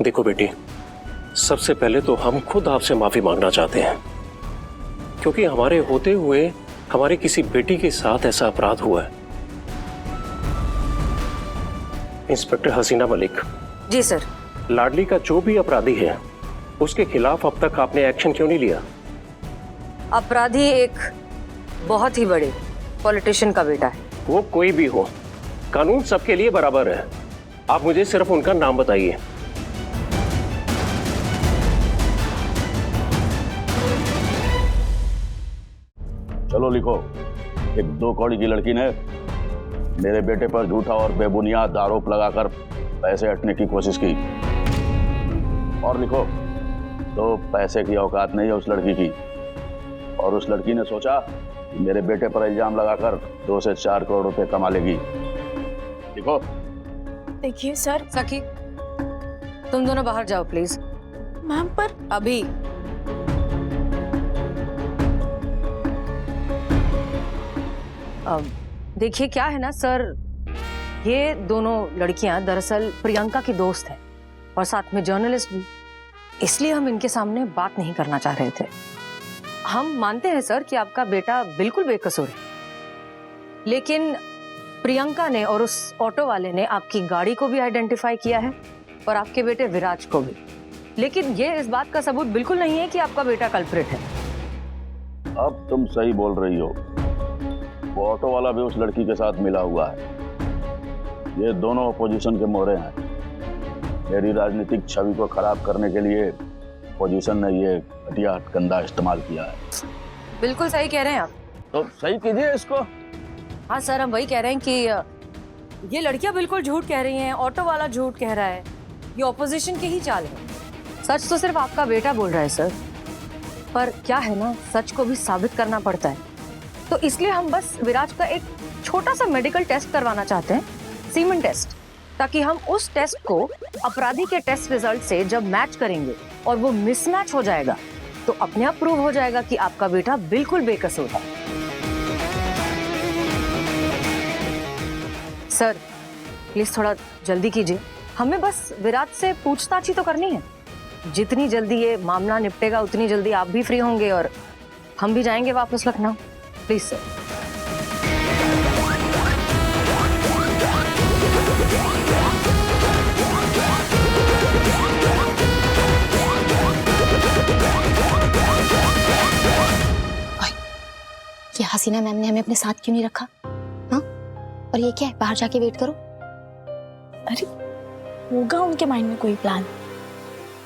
देखो बेटी, सबसे पहले तो हम खुद आपसे माफी मांगना चाहते हैं, क्योंकि हमारे होते हुए हमारे किसी बेटी के साथ ऐसा अपराध हुआ है। इंस्पेक्टर हसीना मलिक। जी सर। लाडली का जो भी अपराधी है उसके खिलाफ अब तक आपने एक्शन क्यों नहीं लिया? अपराधी एक बहुत ही बड़े पॉलिटिशियन का बेटा है। वो कोई भी हो, कानून सबके लिए बराबर है। आप मुझे सिर्फ उनका नाम बताइए। चलो लिखो। एक 2 कौड़ी की लड़की ने मेरे बेटे पर झूठा और बेबुनियाद आरोप लगाकर पैसे हटने की कोशिश की। और लिखो, तो पैसे की औकात नहीं है उस लड़की की, और उस लड़की ने सोचा कि मेरे बेटे पर इल्जाम लगाकर 2 से 4 करोड़ रुपए कमा लेगी। लिखो। देखिए सर। सखी, तुम दोनों बाहर जाओ प्लीज। मैम पर अभी देखिए क्या है ना सर, ये दोनों लड़कियां दरअसल प्रियंका की दोस्त हैं और साथ में जर्नलिस्ट भी, इसलिए हम इनके सामने बात नहीं करना चाह रहे थे। हम मानते हैं सर कि आपका बेटा बिल्कुल बेकसूर है, लेकिन प्रियंका ने और उस ऑटो वाले ने आपकी गाड़ी को भी आइडेंटिफाई किया है और आपके बेटे विराज को भी, लेकिन ये इस बात का सबूत बिल्कुल नहीं है कि आपका बेटा कल्प्रिट है। अब तुम सही बोल रही हो, वो ऑटो वाला भी उस लड़की के साथ मिला हुआ है। ये दोनों अपोजिशन के मोहरे हैं। मेरी राजनीतिक छवि को खराब करने के लिए अपोजिशन ने ये घटिया हथकंडा इस्तेमाल किया है। बिल्कुल सही कह रहे हैं आप। तो सही कीजिए इसको। हाँ सर, हम वही कह रहे हैं कि ये लड़कियां बिल्कुल झूठ कह रही हैं, ऑटो वाला झूठ कह रहा है, ये ऑपोजिशन की ही चाल है। सच तो सिर्फ आपका बेटा बोल रहा है सर, पर क्या है ना, सच को भी साबित करना पड़ता है। तो इसलिए हम बस विराज का एक छोटा सा मेडिकल टेस्ट करवाना चाहते हैं, सीमेन टेस्ट, ताकि हम उस टेस्ट को अपराधी के टेस्ट रिजल्ट से जब मैच करेंगे और वो मिसमैच हो जाएगा तो अपने आप प्रूव हो जाएगा कि आपका बेटा बिल्कुल बेकसूर है। सर प्लीज थोड़ा जल्दी कीजिए, हमें बस विराज से पूछताछ ही तो करनी है। जितनी जल्दी ये मामला निपटेगा उतनी जल्दी आप भी फ्री होंगे और हम भी जाएंगे वापस लखनऊ। Please sir. ये हसीना मैम ने हमें अपने साथ क्यों नहीं रखा? हाँ, और ये क्या है, बाहर जाके वेट करो। अरे होगा उनके माइंड में कोई प्लान,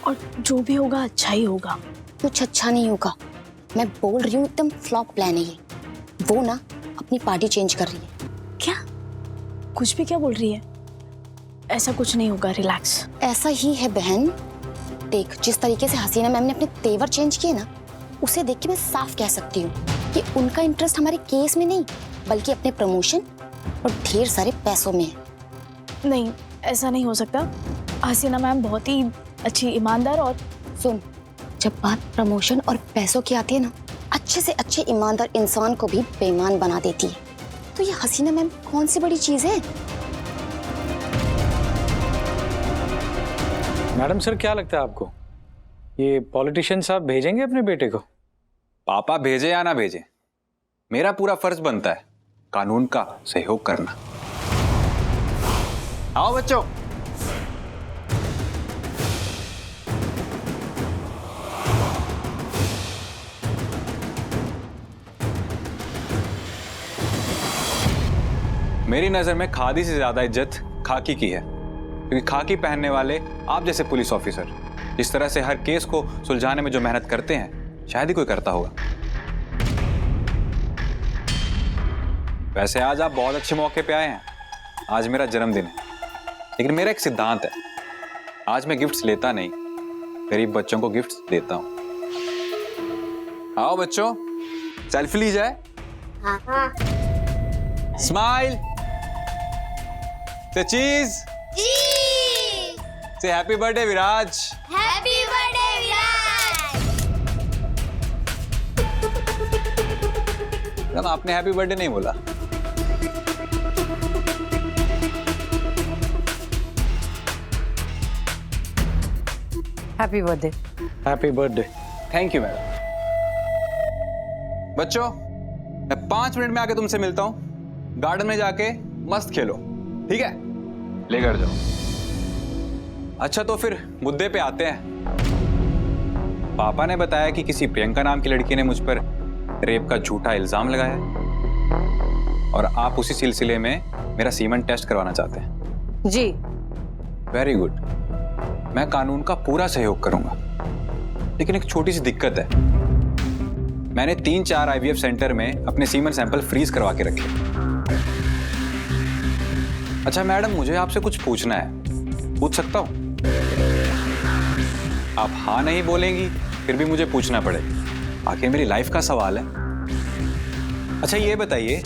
और जो भी होगा अच्छा ही होगा। कुछ अच्छा नहीं होगा, मैं बोल रही हूँ, एकदम फ्लॉप प्लान है ये। वो ना अपनी पार्टी चेंज कर रही है। क्या? कुछ भी क्या बोल रही है? ऐसा कुछ नहीं होगा, रिलैक्स। ऐसा ही है बहन। देख, जिस तरीके से हसीना मैम ने अपने तेवर चेंज किए ना, उसे देख के मैं साफ कह सकती हूँ कि उनका इंटरेस्ट हमारे केस में नहीं बल्कि अपने प्रमोशन और ढेर सारे पैसों में है। नहीं, ऐसा नहीं हो सकता। हसीना मैम बहुत ही अच्छी, ईमानदार और सुन, जब बात प्रमोशन और पैसों की आती है ना, अच्छे से अच्छे ईमानदार इंसान को भी बेईमान बना देती है। तो ये हसीना मैम कौन सी बड़ी चीज है? मैडम सर, क्या लगता है आपको, ये पॉलिटिशियन साहब भेजेंगे अपने बेटे को? पापा भेजे या ना भेजे, मेरा पूरा फर्ज बनता है कानून का सहयोग करना। आओ बच्चों। मेरी नजर में खादी से ज्यादा इज्जत खाकी की है, क्योंकि खाकी पहनने वाले आप जैसे पुलिस ऑफिसर जिस तरह से हर केस को सुलझाने में जो मेहनत करते हैं, शायद ही कोई करता होगा। वैसे आज आप बहुत अच्छे मौके पे आए हैं। आज मेरा जन्मदिन है, लेकिन मेरा एक सिद्धांत है, आज मैं गिफ्ट्स लेता नहीं, गरीब बच्चों को गिफ्ट्स देता हूं। आओ बच्चों, सेल्फी ली जाए। स्माइल, से चीज, से हैप्पी बर्थडे विराज। हैप्पी बर्थडे विराज। आपने हैप्पी बर्थडे नहीं बोला। Happy birthday. Happy birthday. Thank you madam. बच्चों, मैं 5 मिनट में आके तुमसे मिलता हूँ। गार्डन में जाके मस्त खेलो, ठीक है? लेकर जाओ। अच्छा तो फिर मुद्दे पे आते हैं। पापा ने बताया कि किसी प्रियंका नाम की लड़की ने मुझ पर रेप का झूठा इल्जाम लगाया है और आप उसी सिलसिले में मेरा सीमन टेस्ट करवाना चाहते हैं। जी। वेरी गुड, मैं कानून का पूरा सहयोग करूंगा, लेकिन एक छोटी सी दिक्कत है। मैंने 3-4 IVF सेंटर में अपने सीमन सैंपल फ्रीज करवा के रखे। अच्छा मैडम, मुझे आपसे कुछ पूछना है, पूछ सकता हूं? आप हाँ नहीं बोलेंगी फिर भी मुझे पूछना पड़ेगा, आखिर मेरी लाइफ का सवाल है। अच्छा ये बताइए,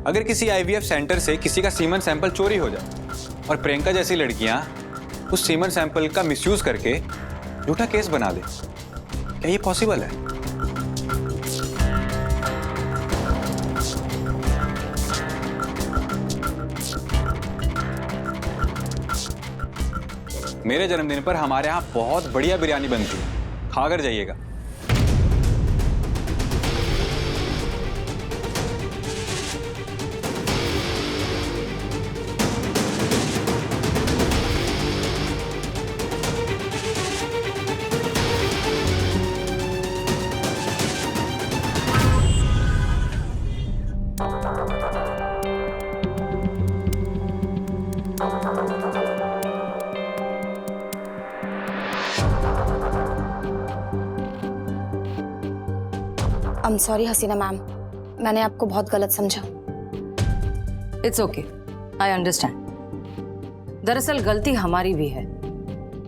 अगर किसी IVF सेंटर से किसी का सीमन सैंपल चोरी हो जाए और प्रियंका जैसी लड़कियां उस सीमन सैंपल का मिसयूज करके झूठा केस बना दे, क्या ये पॉसिबल है? मेरे जन्मदिन पर हमारे यहाँ बहुत बढ़िया बिरयानी बनती है, खाकर जाइएगा। I am sorry Hasina ma'am, मैंने आपको बहुत गलत समझा। It's okay, I understand. दरअसल गलती हमारी भी है।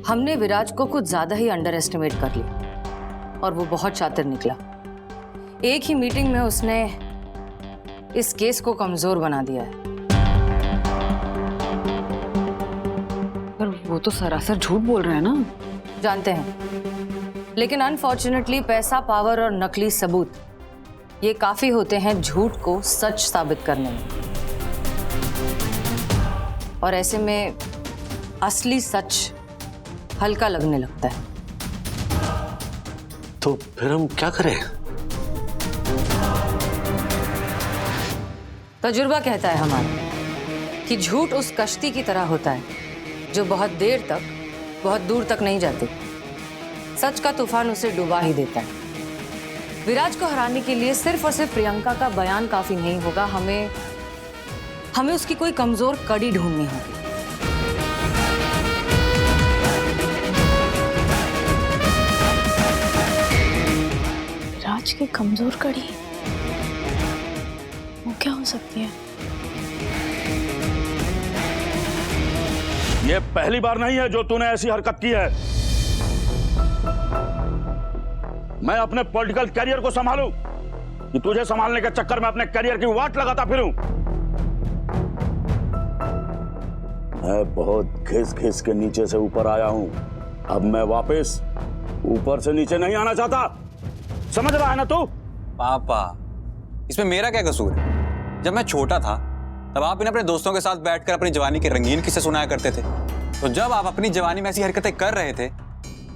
हमने विराज को कुछ ज्यादा ही अंडर एस्टिमेट कर लिया और वो बहुत शातिर निकला। एक ही मीटिंग में उसने इस केस को कमजोर बना दिया है। पर वो तो सरासर झूठ बोल रहा है ना। जानते हैं, लेकिन अनफॉर्चुनेटली पैसा, पावर और नकली सबूत ये काफी होते हैं झूठ को सच साबित करने में। और ऐसे में असली सच हल्का लगने लगता है। तो फिर हम क्या करें? तजुर्बा कहता है हमारा कि झूठ उस कश्ती की तरह होता है जो बहुत देर तक, बहुत दूर तक नहीं जाती। सच का तूफान उसे डुबा ही देता है। विराज को हराने के लिए सिर्फ और सिर्फ प्रियंका का बयान काफी नहीं होगा। हमें उसकी कोई कमजोर कड़ी ढूंढनी होगी। राज की कमजोर कड़ी वो क्या हो सकती है? ये पहली बार नहीं है जो तूने ऐसी हरकत की है। मैं अपने पॉलिटिकल कैरियर को संभालूं कि तुझे संभालने के चक्कर में अपने कैरियर की वाट लगाता फिरूं? मैं बहुत घिस घिस के नीचे से ऊपर आया हूं। अब मैं वापस ऊपर से नीचे नहीं आना चाहता। समझ रहा है ना तू? पापा, इसमें मेरा क्या कसूर है? जब मैं छोटा था तब आप अपने दोस्तों के साथ बैठकर अपनी जवानी के रंगीन किस्से सुनाया करते थे। तो जब आप अपनी जवानी में ऐसी हरकतें कर रहे थे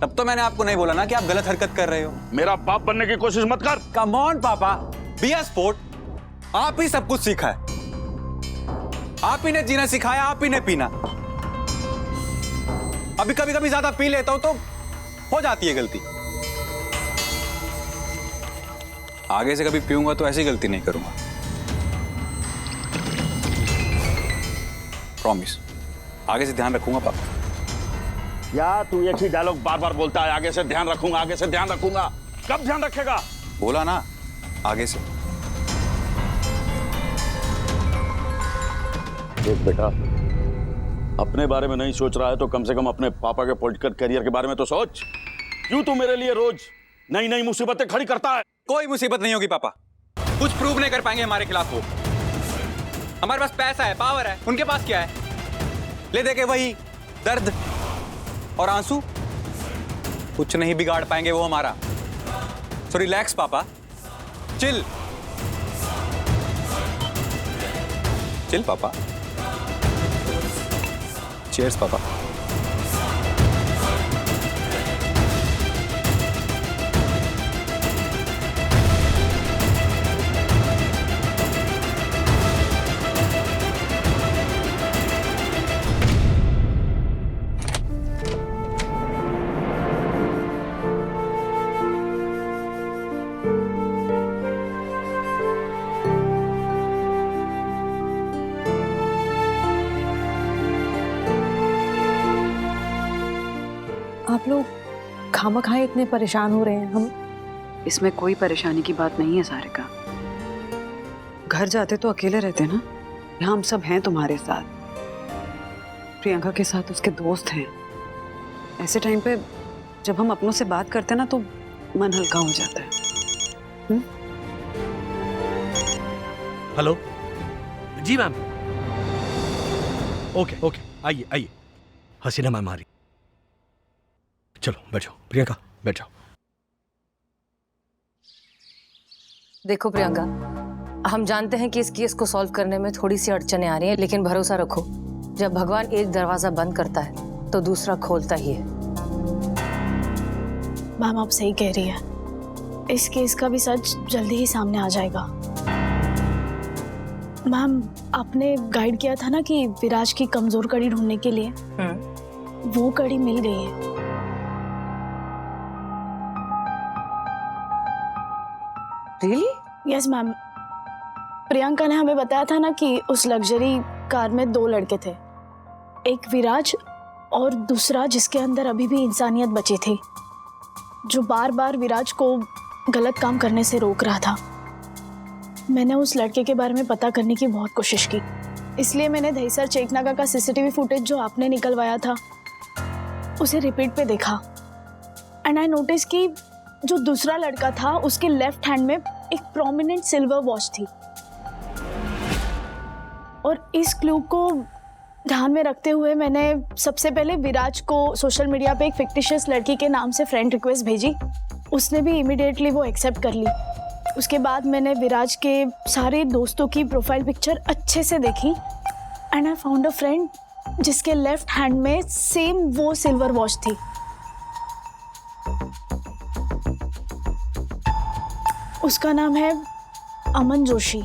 तब तो मैंने आपको नहीं बोला ना कि आप गलत हरकत कर रहे हो। मेरा बाप बनने की कोशिश मत कर। कम ऑन पापा, बी अ स्पोर्ट। आप ही सब कुछ सीखा है, आप ही ने जीना सिखाया, आप ही ने पीना। अभी कभी कभी ज्यादा पी लेता हूं तो हो जाती है गलती। आगे से कभी पीऊंगा तो ऐसी गलती नहीं करूंगा, प्रॉमिस। आगे से ध्यान रखूंगा पापा। या तू एक ही डायलॉग बार बार बोलता है, आगे से ध्यान रखूंगा, आगे से ध्यान रखूंगा। कब ध्यान रखेगा? बोला ना, आगे से। देख बेटा, अपने बारे में नहीं सोच रहा है तो कम से कम अपने पापा के पॉलिटिकल करियर के बारे में तो सोच। क्यों तू मेरे लिए रोज नई नई मुसीबतें खड़ी करता है? कोई मुसीबत नहीं होगी पापा, कुछ प्रूव नहीं कर पाएंगे हमारे खिलाफ वो। हमारे पास पैसा है, पावर है, उनके पास क्या है? ले देके वही दर्द और आंसू। कुछ नहीं बिगाड़ पाएंगे वो हमारा। सो रिलैक्स पापा, चिल चिल पापा। चीयर्स पापा। आप लोग खामखाए इतने परेशान हो रहे हैं। हम इसमें कोई परेशानी की बात नहीं है सारिका। घर जाते तो अकेले रहते ना, यहाँ हम सब हैं तुम्हारे साथ। प्रियंका के साथ उसके दोस्त हैं। ऐसे टाइम पे जब हम अपनों से बात करते हैं ना तो मन हल्का हो जाता है। हेलो जी मैम। ओके ओके, आइए आइए। हसीना मैम आ रही। चलो बैठ जाओ प्रियंका, बैठ जाओ। देखो प्रियंका, हम जानते हैं कि इस केस को सॉल्व करने में थोड़ी सी अड़चनें आ रही हैं, लेकिन भरोसा रखो, जब भगवान एक दरवाजा बंद करता है तो दूसरा खोलता ही है। मैम आप सही कह रही है, इस केस का भी सच जल्दी ही सामने आ जाएगा। मैम आपने गाइड किया था ना कि विराज की कमजोर कड़ी ढूंढने के लिए, वो कड़ी मिल गई है। रियली? यस मैम, प्रियंका ने हमें बताया था ना कि उस लग्जरी कार में 2 लड़के थे, एक विराज और दूसरा जिसके अंदर अभी भी इंसानियत बची थी, जो बार बार विराज को गलत काम करने से रोक रहा था। मैंने उस लड़के के बारे में पता करने की बहुत कोशिश की, इसलिए मैंने दहीसर चेकनाका का सीसीटीवी फुटेज जो आपने निकलवाया था उसे रिपीट पे देखा, एंड आई नोटिस कि जो दूसरा लड़का था उसके लेफ्ट हैंड में एक प्रोमिनेंट सिल्वर वॉच थी। और इस क्लू को ध्यान में रखते हुए मैंने सबसे पहले विराज को सोशल मीडिया पे एक फिक्टिशियस लड़की के नाम से फ्रेंड रिक्वेस्ट भेजी। उसने भी इमीडिएटली वो एक्सेप्ट कर ली। उसके बाद मैंने विराज के सारे दोस्तों की प्रोफाइल पिक्चर अच्छे से देखी, and I found a friend जिसके लेफ्ट हैंड में सेम वो सिल्वर वॉच थी। उसका नाम है अमन जोशी।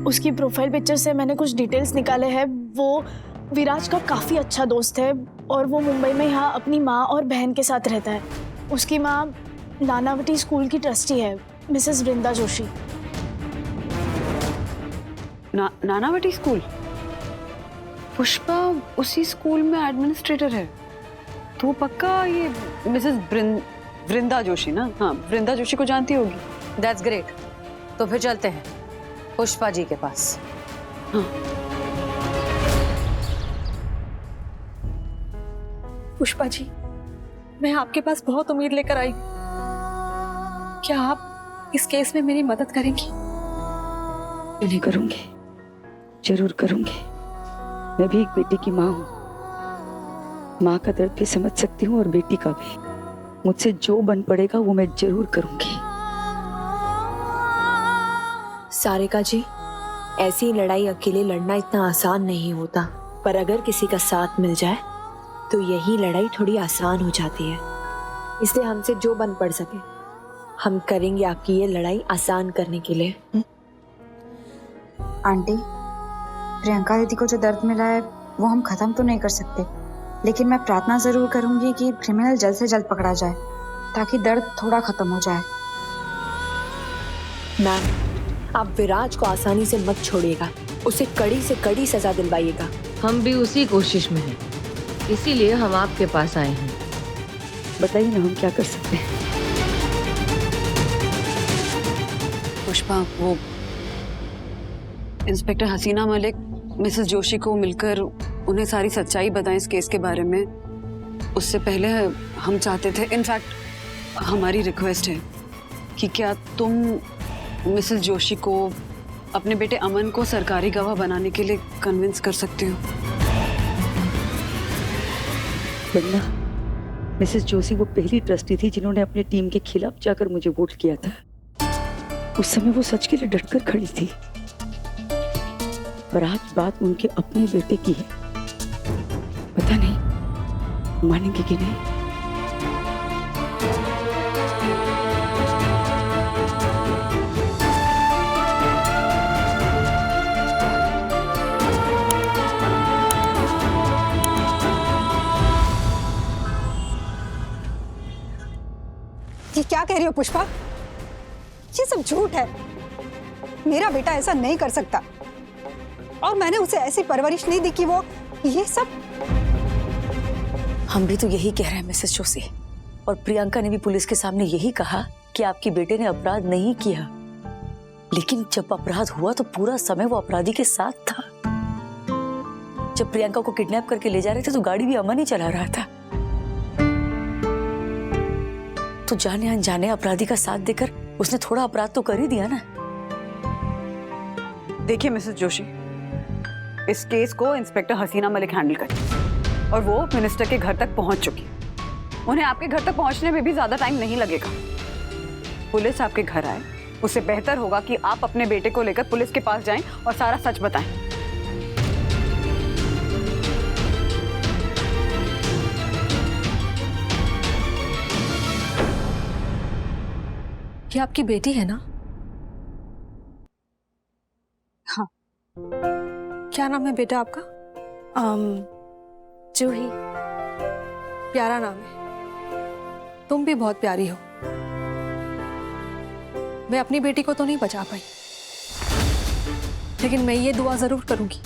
उसकी प्रोफाइल पिक्चर से मैंने कुछ डिटेल्स निकाले हैं। वो विराज का काफ़ी अच्छा दोस्त है और वो मुंबई में यहाँ अपनी माँ और बहन के साथ रहता है। उसकी माँ नानावटी स्कूल की ट्रस्टी है, मिसेस वृंदा जोशी। नानावटी स्कूल? पुष्पा उसी स्कूल में एडमिनिस्ट्रेटर है, तो पक्का ये मिसेस वृंदा जोशी ना? हाँ, वृंदा जोशी को जानती होगी। That's great. तो फिर चलते हैं पुष्पा जी के पास। हाँ। पुष्पा जी, मैं आपके पास बहुत उम्मीद लेकर आई। क्या आप इस केस में मेरी मदद करेंगी? क्यों नहीं करूंगी, जरूर करूंगी। मैं भी एक बेटी की माँ हूँ। माँ का दर्द भी समझ सकती हूँ और बेटी का भी। मुझसे जो बन पड़ेगा वो मैं जरूर करूंगी। सारिका जी, ऐसी लड़ाई अकेले लड़ना इतना आसान नहीं होता, पर अगर किसी का साथ मिल जाए तो यही लड़ाई थोड़ी आसान हो जाती है। इसलिए हमसे जो बन पड़ सके हम करेंगे आपकी ये लड़ाई आसान करने के लिए। आंटी, प्रियंका दीदी को जो दर्द मिला है वो हम खत्म तो नहीं कर सकते, लेकिन मैं प्रार्थना जरूर करूंगी कि क्रिमिनल जल्द से जल्द पकड़ा जाए ताकि दर्द थोड़ा खत्म हो जाए। मैम, आप विराज को आसानी से मत छोड़िएगा, उसे कड़ी से कड़ी सजा दिलवाइएगा। हम भी उसी कोशिश में हैं, इसीलिए हम आपके पास आए हैं। बताइए ना, हम क्या कर सकते हैं? पुष्पा, वो इंस्पेक्टर हसीना मलिक मिसेस जोशी को मिलकर उन्हें सारी सच्चाई बताएं इस केस के बारे में। उससे पहले हम चाहते थे, इनफैक्ट हमारी रिक्वेस्ट है कि क्या तुम मिसेस जोशी को अपने बेटे अमन को सरकारी गवाह बनाने के लिए कन्विंस कर सकते हो? वरना मिसेस जोशी वो पहली ट्रस्टी थी जिन्होंने अपनी टीम के खिलाफ जाकर मुझे वोट किया था। उस समय वो सच के लिए डटकर खड़ी थी, पर आज बात उनके अपने बेटे की है। पता नहीं मानेंगे कि नहीं। ये क्या कह रही हो पुष्पा? ये सब झूठ है। मेरा बेटा ऐसा नहीं कर सकता, और मैंने उसे ऐसी परवरिश नहीं दी कि वो ये सब। हम भी तो यही कह रहे हैं मिसेस जोशी, और प्रियंका ने भी पुलिस के सामने यही कहा कि आपके बेटे ने अपराध नहीं किया, लेकिन जब अपराध हुआ तो पूरा समय वो अपराधी के साथ था। जब प्रियंका को किडनैप करके ले जा रहे थे तो गाड़ी भी अमन ही चला रहा था। तो जाने अनजाने अपराधी का साथ देकर उसने थोड़ा अपराध तो कर ही दिया ना। देखिए मिसेस जोशी, इस केस को इंस्पेक्टर हसीना मलिक हैंडल करें, और वो मिनिस्टर के घर तक पहुंच चुकी। उन्हें आपके घर तक पहुंचने में भी ज्यादा टाइम नहीं लगेगा। पुलिस आपके घर आए, उससे बेहतर होगा कि आप अपने बेटे को लेकर पुलिस के पास जाएं और सारा सच बताएं। ये आपकी बेटी है ना? हाँ। क्या नाम है बेटा आपका? जूही। प्यारा नाम है। तुम भी बहुत प्यारी हो। मैं अपनी बेटी को तो नहीं बचा पाई, लेकिन मैं ये दुआ जरूर करूंगी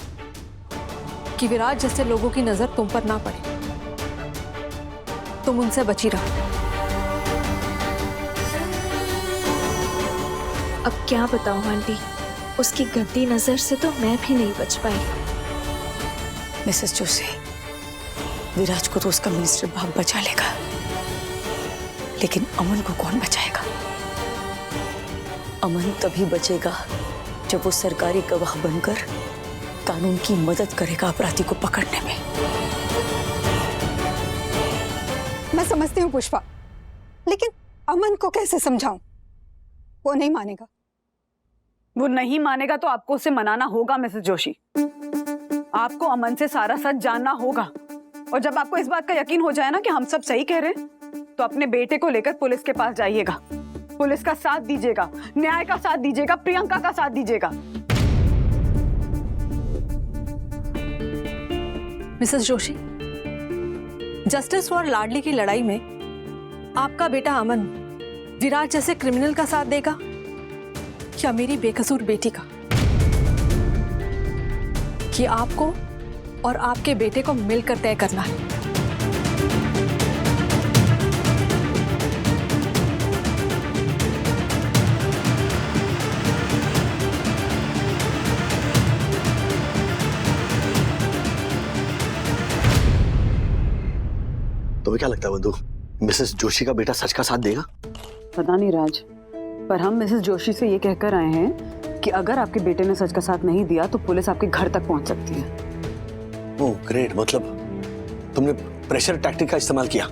कि विराज जैसे लोगों की नजर तुम पर ना पड़े, तुम उनसे बची रहो। अब क्या बताऊं आंटी, उसकी गंदी नजर से तो मैं भी नहीं बच पाई। मिसेस जोशी, विराज को तो उसका मिनिस्टर बाप बचा लेगा, लेकिन अमन को कौन बचाएगा? अमन तभी बचेगा जब वो सरकारी गवाह बनकर कानून की मदद करेगा अपराधी को पकड़ने में। मैं समझती हूँ पुष्पा, लेकिन अमन को कैसे समझाऊं? वो नहीं मानेगा। वो नहीं मानेगा तो आपको उसे मनाना होगा मिसेस जोशी। आपको अमन से सारा सच जानना होगा, और जब आपको इस बात का यकीन हो जाए ना कि हम सब सही कह रहे हैं, तो अपने बेटे को लेकर पुलिस के पास जाइएगा। पुलिस का साथ दीजिएगा, न्याय का साथ दीजिएगा, प्रियंका का साथ दीजिएगा। मिसेस जोशी, जस्टिस फॉर लाडली की लड़ाई में आपका बेटा अमन विराज जैसे क्रिमिनल का साथ देगा या मेरी बेकसूर बेटी का? कि आपको और आपके बेटे को मिलकर तय करना है। तुम्हें क्या लगता है बंधु, मिसेस जोशी का बेटा सच का साथ देगा? पता नहीं राज, पर हम मिसेस जोशी से ये कहकर आए हैं कि अगर आपके बेटे ने सच का साथ नहीं दिया तो पुलिस आपके घर तक पहुंच सकती है। ओह ग्रेट, मतलब तुमने प्रेशर टैक्टिक का इस्तेमाल किया।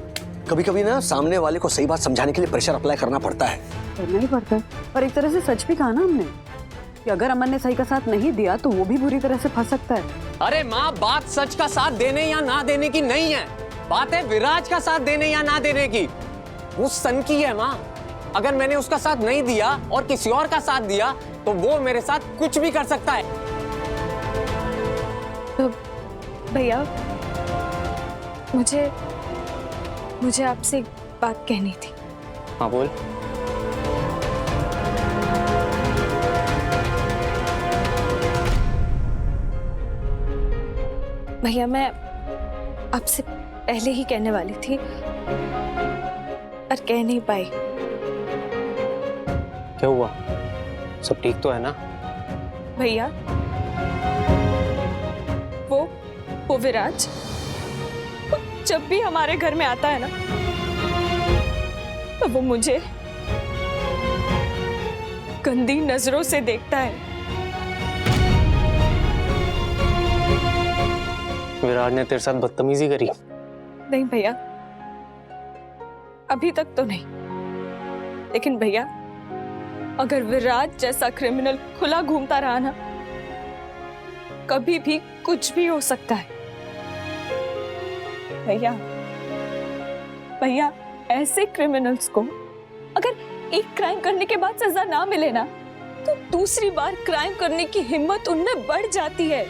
कभी कभी ना सामने वाले को सही बात समझाने के लिए प्रेशर अप्लाई करना पड़ता है। करना ही पड़ता है, पर एक तरह से सच भी कहा ना हमने कि अगर अमन ने सही का साथ नहीं दिया तो वो भी बुरी तरह से फंस सकता है। अरे माँ, बात सच का साथ देने या ना देने की नहीं है, बात है विराज का साथ देने या ना देने की। वो सन की है माँ। अगर मैंने उसका साथ नहीं दिया और किसी और का साथ दिया तो वो मेरे साथ कुछ भी कर सकता है। तो भैया, मुझे आपसे एक बात कहनी थी। हाँ बोल। भैया, मैं आपसे पहले ही कहने वाली थी पर कह नहीं पाई। क्या हुआ? सब ठीक तो है ना? भैया, वो विराज जब भी हमारे घर में आता है ना, तो वो मुझे गंदी नजरों से देखता है। विराज ने तेरे साथ बदतमीजी करी? नहीं भैया, अभी तक तो नहीं, लेकिन भैया अगर विराज जैसा क्रिमिनल खुला घूमता रहा ना, कभी भी कुछ भी हो सकता है। भैया ऐसे क्रिमिनल्स को अगर एक क्राइम करने के बाद सजा ना मिले ना, तो दूसरी बार क्राइम करने की हिम्मत उनमें बढ़ जाती है।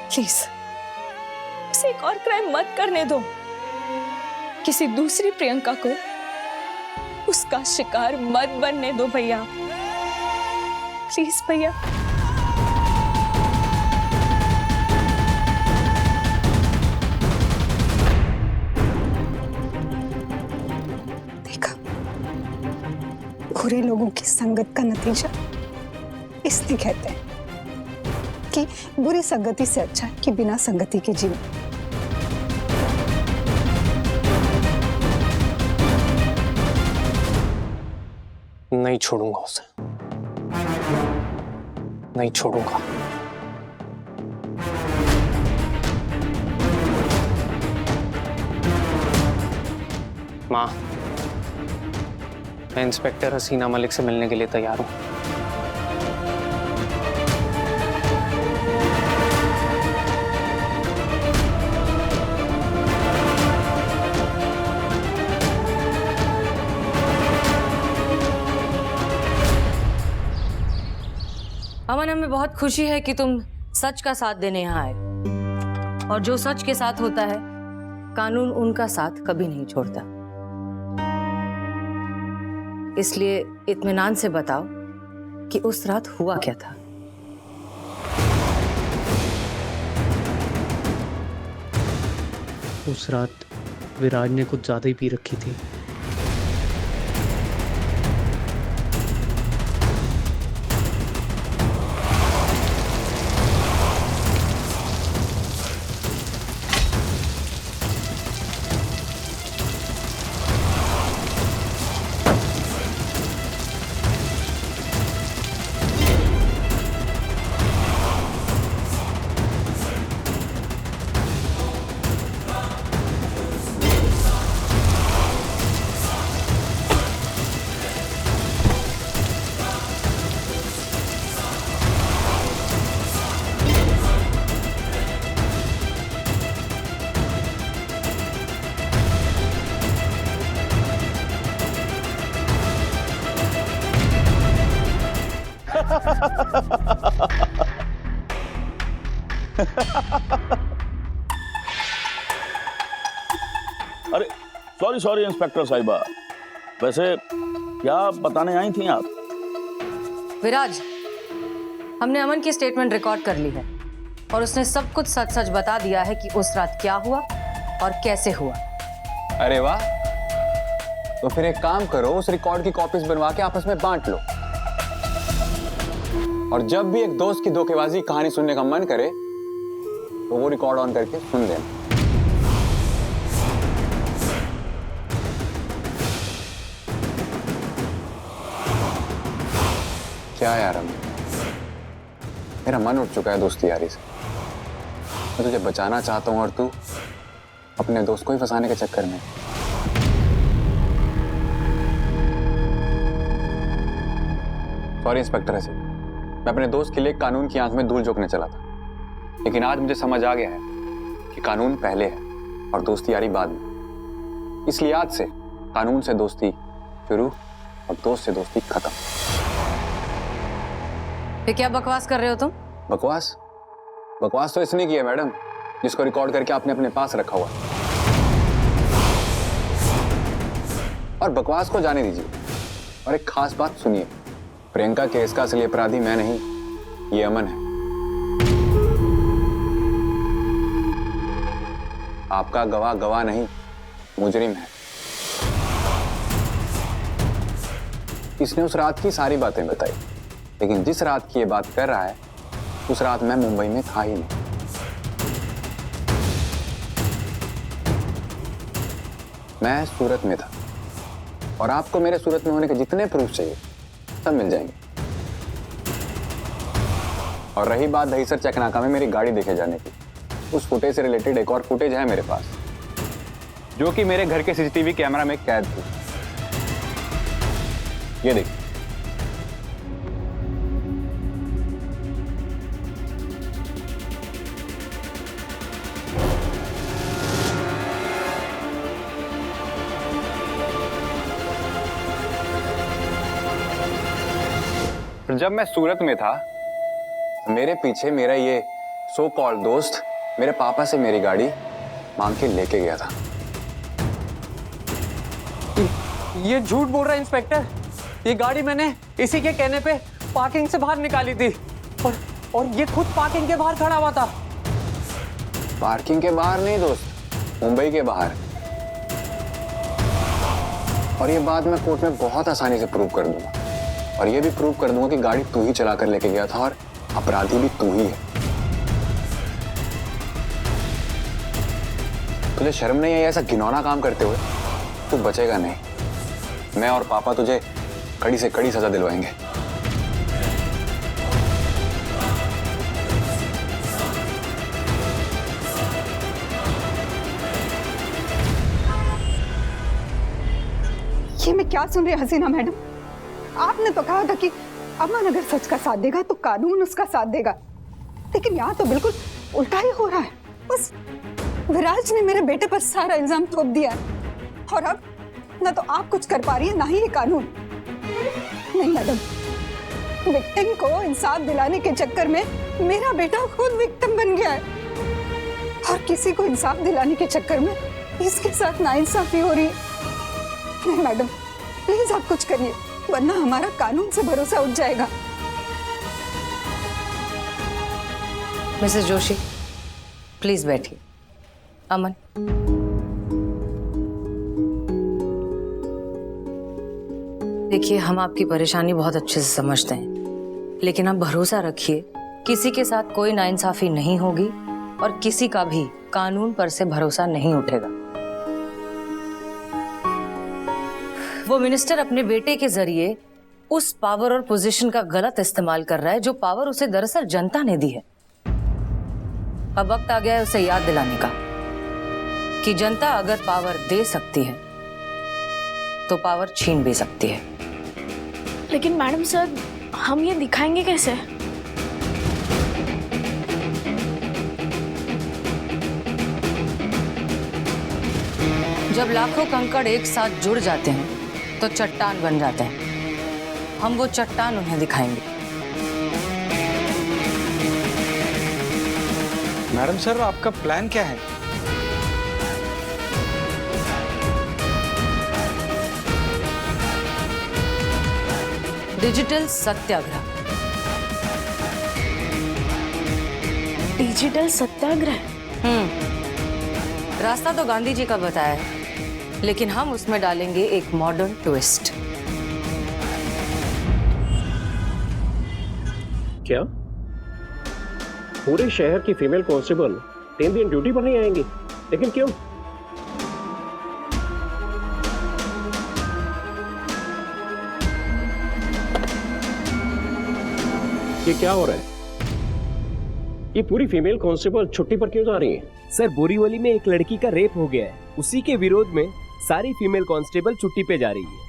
प्लीज उसे एक और क्राइम मत करने दो। किसी दूसरी प्रियंका को उसका शिकार मत बनने दो भैया। प्लीज भैया। देखा, बुरे लोगों की संगत का नतीजा इसलिए कहते हैं कि बुरी संगति से अच्छा है कि बिना संगति के जीवन। नहीं छोड़ूंगा उसे, नहीं छोड़ूंगा। माँ, मैं इंस्पेक्टर हसीना मलिक से मिलने के लिए तैयार हूँ। अमन, हमें बहुत खुशी है कि तुम सच का साथ देने यहाँ आए, और जो सच के साथ होता है कानून उनका साथ कभी नहीं छोड़ता। इसलिए इत्मीनान से बताओ कि उस रात हुआ क्या था। उस रात विराज ने कुछ ज्यादा ही पी रखी थी। अरे सॉरी सॉरी इंस्पेक्टर साहिबा, वैसे क्या बताने आई थी आप? विराज, हमने अमन की स्टेटमेंट रिकॉर्ड कर ली है और उसने सब कुछ सच सच बता दिया है कि उस रात क्या हुआ और कैसे हुआ। अरे वाह, तो फिर एक काम करो, उस रिकॉर्ड की कॉपीज बनवा के आपस में बांट लो, और जब भी एक दोस्त की धोखेबाजी कहानी सुनने का मन करे तो वो रिकॉर्ड ऑन करके सुन लेना। क्या यार, मेरा मन उठ चुका है दोस्ती यारी से। मैं तुझे बचाना चाहता हूं और तू अपने दोस्त को ही फंसाने के चक्कर में। सॉरी इंस्पेक्टर हसीन, मैं अपने दोस्त के लिए कानून की आंख में धूल झोंकने चला था, लेकिन आज मुझे समझ आ गया है कि कानून पहले है और दोस्ती यारी बाद में। इसलिए आज से कानून से दोस्ती शुरू और दोस्त से दोस्ती खत्म। ये क्या बकवास कर रहे हो तुम? बकवास? बकवास तो इसने की है मैडम, जिसको रिकॉर्ड करके आपने अपने पास रखा हुआ। और बकवास को जाने दीजिए और एक खास बात सुनिए, प्रियंका केस का असली अपराधी मैं नहीं, ये अमन है। आपका गवाह गवाह नहीं, मुजरिम है। इसने उस रात की सारी बातें बताई, लेकिन जिस रात की ये बात कर रहा है उस रात मैं मुंबई में था ही नहीं। मैं सूरत में था, और आपको मेरे सूरत में होने के जितने प्रूफ चाहिए सब मिल जाएंगे। और रही बात दहीसर चकनाका में मेरी गाड़ी देखे जाने की, उस फुटेज से रिलेटेड एक और फुटेज है मेरे पास, जो कि मेरे घर के सीसीटीवी कैमरा में कैद थी। ये देखिए। जब मैं सूरत में था, मेरे पीछे मेरा ये सो कॉल्ड दोस्त मेरे पापा से मेरी गाड़ी मांग के लेके गया था। ये झूठ बोल रहा है इंस्पेक्टर। ये गाड़ी मैंने इसी के कहने पे पार्किंग से बाहर निकाली थी और ये खुद पार्किंग के बाहर खड़ा हुआ था। पार्किंग के बाहर नहीं दोस्त, मुंबई के बाहर। और ये बात मैं कोर्ट में बहुत आसानी से प्रूव कर दूंगा, और ये भी प्रूव कर दूंगा कि गाड़ी तू ही चला कर लेके गया था और अपराधी भी तू ही है। तुझे शर्म नहीं आई ऐसा घिनौना काम करते हुए? तू बचेगा नहीं। मैं और पापा तुझे कड़ी से कड़ी सजा दिलवाएंगे। ये मैं क्या सुन रही हसीना मैडम? आपने तो कहा था कि अमन अगर सच का साथ देगा तो कानून उसका साथ देगा, लेकिन यहाँ तो बिल्कुल उल्टा ही हो रहा है। बस विराज ने मेरे बेटे पर सारा इल्जाम थोप दिया है, और अब ना तो आप कुछ कर पा रही है ना ही ये कानून। नहीं मैडम, विक्टिम को इंसाफ दिलाने के चक्कर में मेरा बेटा खुद विक्टिम बन गया है, और किसी को इंसाफ दिलाने के चक्कर में इसके साथ नाइंसाफी हो रही है। नहीं मैडम, प्लीज आप कुछ करिए, वरना हमारा कानून से भरोसा उठ जाएगा। मिसेस जोशी, प्लीज बैठिए। अमन, देखिए हम आपकी परेशानी बहुत अच्छे से समझते हैं, लेकिन आप भरोसा रखिए किसी के साथ कोई नाइंसाफी नहीं होगी और किसी का भी कानून पर से भरोसा नहीं उठेगा। वो मिनिस्टर अपने बेटे के जरिए उस पावर और पोजीशन का गलत इस्तेमाल कर रहा है जो पावर उसे दरअसल जनता ने दी है। अब वक्त आ गया है उसे याद दिलाने का कि जनता अगर पावर दे सकती है तो पावर छीन भी सकती है। लेकिन मैडम सर, हम ये दिखाएंगे कैसे? जब लाखों कंकड़ एक साथ जुड़ जाते हैं तो चट्टान बन जाते हैं। हम वो चट्टान उन्हें दिखाएंगे। मैडम सर, आपका प्लान क्या है? डिजिटल सत्याग्रह। डिजिटल सत्याग्रह? रास्ता तो गांधी जी का बताया है, लेकिन हम उसमें डालेंगे एक मॉडर्न ट्विस्ट। क्या पूरे शहर की फीमेल कांस्टेबल 3 दिन ड्यूटी पर नहीं आएंगी? लेकिन क्यों? ये क्या हो रहा है? ये पूरी फीमेल कांस्टेबल छुट्टी पर क्यों जा रही है? सर, बोरीवली में एक लड़की का रेप हो गया है, उसी के विरोध में सारी फीमेल कांस्टेबल छुट्टी पे जा रही है।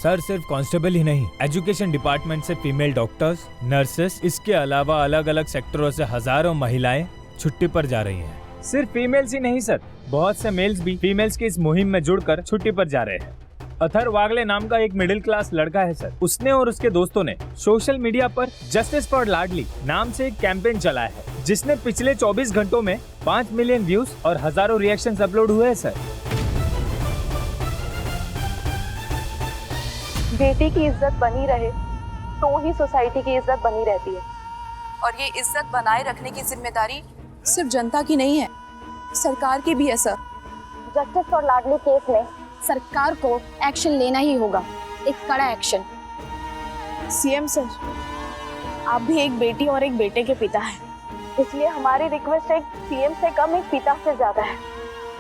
सर, सिर्फ कांस्टेबल ही नहीं, एजुकेशन डिपार्टमेंट से फीमेल डॉक्टर्स, नर्सेस, इसके अलावा अलग अलग सेक्टरों से हजारों महिलाएं छुट्टी पर जा रही हैं। सिर्फ फीमेल्स ही नहीं सर, बहुत से मेल्स भी फीमेल्स की इस मुहिम में जुड़कर छुट्टी पर जा रहे हैं। अथर वागले नाम का एक मिडिल क्लास लड़का है सर, उसने और उसके दोस्तों ने सोशल मीडिया पर जस्टिस फॉर लाडली नाम से एक कैंपेन चलाया है, जिसने पिछले 24 घंटों में 5 मिलियन व्यूज और हजारों रिएक्शंस अपलोड हुए हैं सर। बेटी की इज्जत बनी रहे तो ही सोसाइटी की इज्जत बनी रहती है, और ये इज्जत बनाए रखने की जिम्मेदारी सिर्फ जनता की नहीं है, सरकार की भी है sir. Justice for Ladli case में सरकार को एक्शन लेना ही होगा, एक कड़ा एक्शन। सीएम सर, आप भी एक बेटी और एक बेटे के पिता हैं, इसलिए हमारी रिक्वेस्ट एक सीएम से कम एक पिता से ज्यादा है।